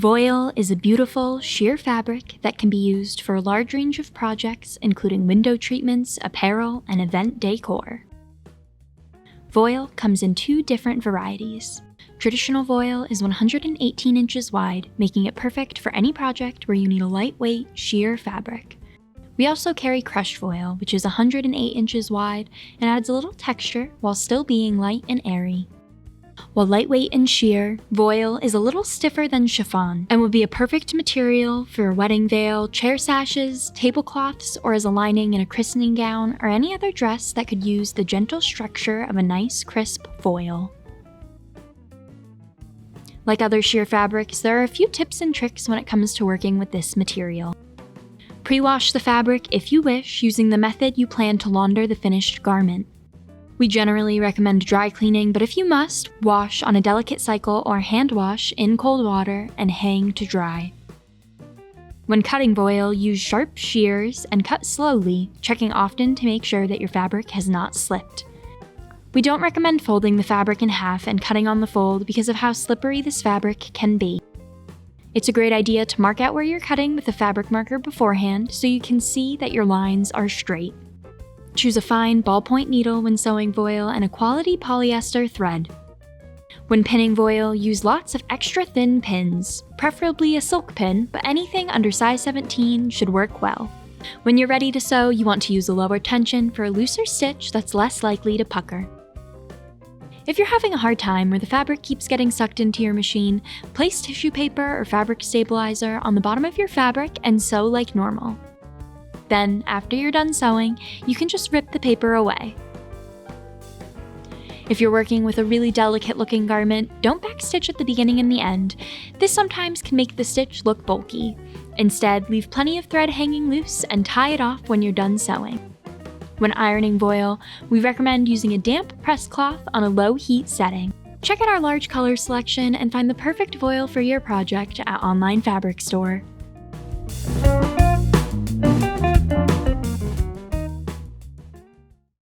Voile is a beautiful, sheer fabric that can be used for a large range of projects, including window treatments, apparel, and event decor. Voile comes in two different varieties. Traditional voile is 118 inches wide, making it perfect for any project where you need a lightweight, sheer fabric. We also carry crushed voile, which is 108 inches wide and adds a little texture while still being light and airy. While lightweight and sheer, voile is a little stiffer than chiffon and would be a perfect material for a wedding veil, chair sashes, tablecloths, or as a lining in a christening gown or any other dress that could use the gentle structure of a nice, crisp voile. Like other sheer fabrics, there are a few tips and tricks when it comes to working with this material. Pre-wash the fabric if you wish, using the method you plan to launder the finished garment. We generally recommend dry cleaning, but if you must, wash on a delicate cycle or hand wash in cold water and hang to dry. When cutting voile, use sharp shears and cut slowly, checking often to make sure that your fabric has not slipped. We don't recommend folding the fabric in half and cutting on the fold because of how slippery this fabric can be. It's a great idea to mark out where you're cutting with a fabric marker beforehand so you can see that your lines are straight. Choose a fine ballpoint needle when sewing voile and a quality polyester thread. When pinning voile, use lots of extra thin pins, preferably a silk pin, but anything under size 17 should work well. When you're ready to sew, you want to use a lower tension for a looser stitch that's less likely to pucker. If you're having a hard time where the fabric keeps getting sucked into your machine, place tissue paper or fabric stabilizer on the bottom of your fabric and sew like normal. Then, after you're done sewing, you can just rip the paper away. If you're working with a really delicate looking garment, don't backstitch at the beginning and the end. This sometimes can make the stitch look bulky. Instead, leave plenty of thread hanging loose and tie it off when you're done sewing. When ironing voile, we recommend using a damp press cloth on a low heat setting. Check out our large color selection and find the perfect voile for your project at Online Fabric Store.